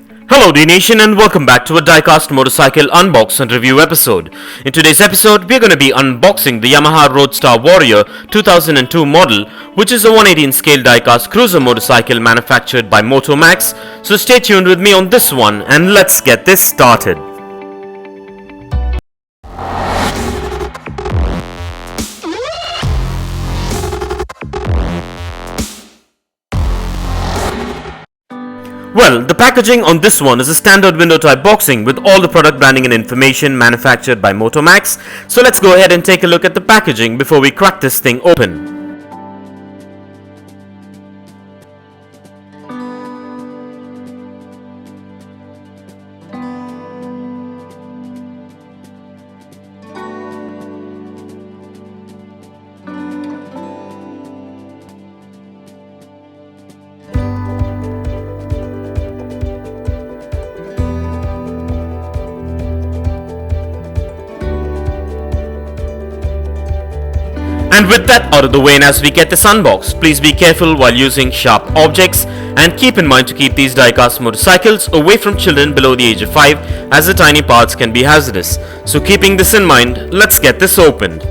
Hello Dnation and welcome back to a Diecast Motorcycle Unbox and Review episode. In today's episode, we're going to be unboxing the Yamaha Road Star Warrior 2002 model, which is a 118 scale Diecast Cruiser Motorcycle manufactured by Motomax. So stay tuned with me on this one and let's get this started. Well, the packaging on this one is a standard window type boxing with all the product branding and information manufactured by Motomax. So let's go ahead and take a look at the packaging before we crack this thing open. And with that out of the way, and as we get this unboxed, please be careful while using sharp objects and keep in mind to keep these diecast motorcycles away from children below the age of 5, as the tiny parts can be hazardous. So keeping this in mind, let's get this opened.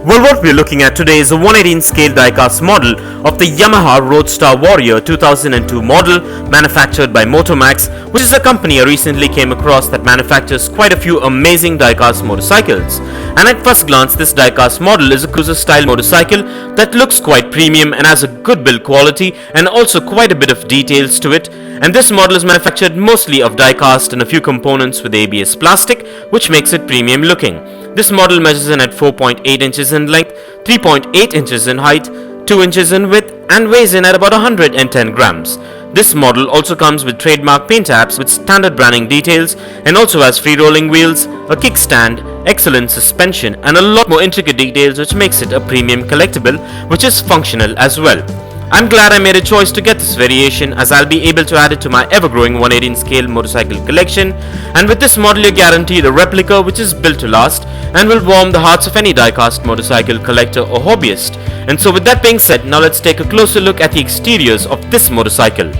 Well, what we're looking at today is a 118 scale diecast model of the Yamaha Road Star Warrior 2002 model manufactured by Motomax, which is a company I recently came across that manufactures quite a few amazing diecast motorcycles. And at first glance, this diecast model is a cruiser style motorcycle that looks quite premium and has a good build quality and also quite a bit of details to it. And this model is manufactured mostly of diecast and a few components with ABS plastic, which makes it premium looking. This model measures in at 4.8 inches in length, 3.8 inches in height, 2 inches in width and weighs in at about 110 grams. This model also comes with trademark paint apps with standard branding details and also has free rolling wheels, a kickstand, excellent suspension and a lot more intricate details, which makes it a premium collectible which is functional as well. I'm glad I made a choice to get this variation, as I'll be able to add it to my ever-growing 118 scale motorcycle collection, and with this model you're guaranteed a replica which is built to last and will warm the hearts of any diecast motorcycle collector or hobbyist. And so with that being said, now let's take a closer look at the exteriors of this motorcycle.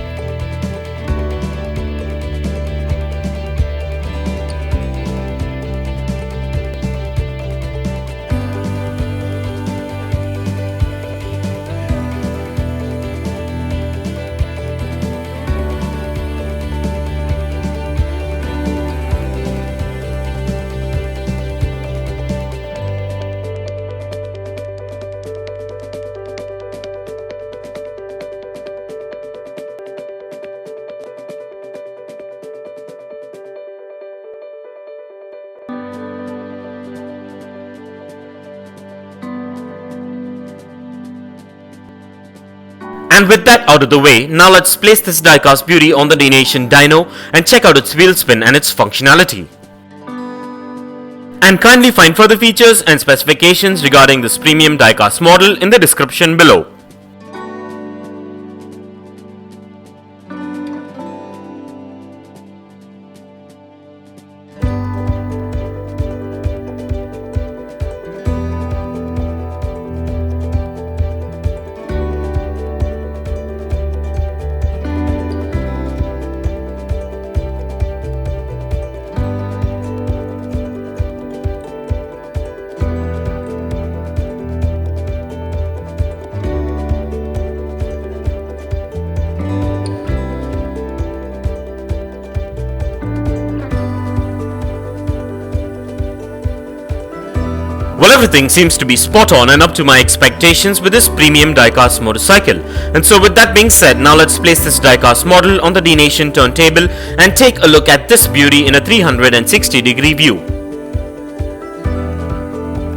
And with that out of the way, now let's place this diecast beauty on the Dnation dyno and check out its wheel spin and its functionality. And kindly find further features and specifications regarding this premium diecast model in the description below. Well, everything seems to be spot on and up to my expectations with this premium diecast motorcycle. And so with that being said, now let's place this diecast model on the Dnation turntable and take a look at this beauty in a 360-degree view.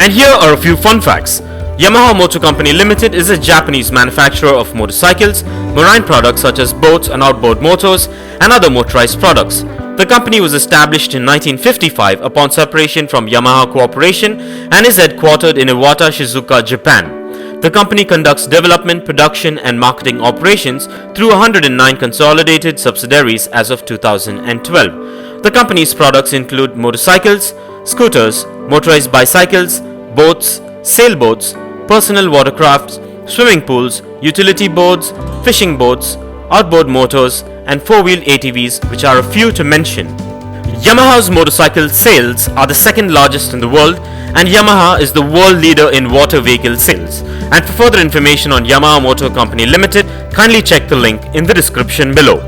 And here are a few fun facts. Yamaha Motor Company Limited is a Japanese manufacturer of motorcycles, marine products such as boats and outboard motors, and other motorized products. The company was established in 1955 upon separation from Yamaha Corporation and is headquartered in Iwata, Shizuoka, Japan. The company conducts development, production and marketing operations through 109 consolidated subsidiaries as of 2012. The company's products include motorcycles, scooters, motorized bicycles, boats, sailboats, personal watercrafts, swimming pools, utility boats, fishing boats, outboard motors and four-wheel ATVs, which are a few to mention. Yamaha's motorcycle sales are the second largest in the world, and Yamaha is the world leader in water vehicle sales. And for further information on Yamaha Motor Company Limited, kindly check the link in the description below.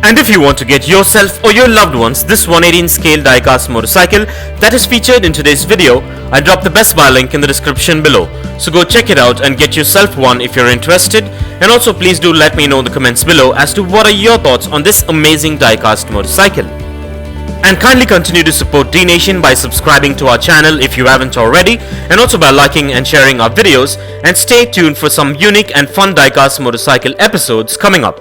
And if you want to get yourself or your loved ones this 118 scale diecast motorcycle that is featured in today's video, I dropped the Best Buy link in the description below. So go check it out and get yourself one if you're interested. And also please do let me know in the comments below as to what are your thoughts on this amazing diecast motorcycle. And kindly continue to support Dnation by subscribing to our channel if you haven't already, and also by liking and sharing our videos, and stay tuned for some unique and fun diecast motorcycle episodes coming up.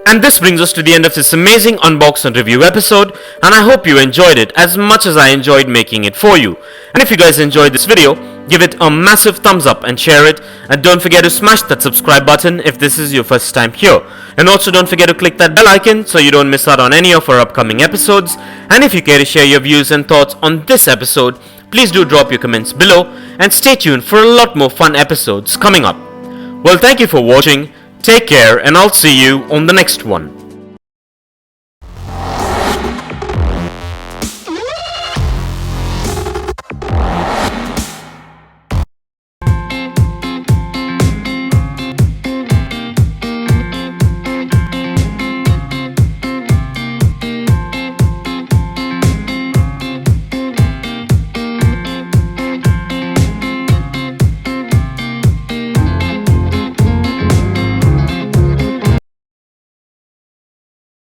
And this brings us to the end of this amazing unbox and review episode, and I hope you enjoyed it as much as I enjoyed making it for you. And if you guys enjoyed this video, give it a massive thumbs up and share it, and don't forget to smash that subscribe button if this is your first time here. And also don't forget to click that bell icon so you don't miss out on any of our upcoming episodes. And if you care to share your views and thoughts on this episode, please do drop your comments below, and stay tuned for a lot more fun episodes coming up. Well, thank you for watching. Take care, and I'll see you on the next one.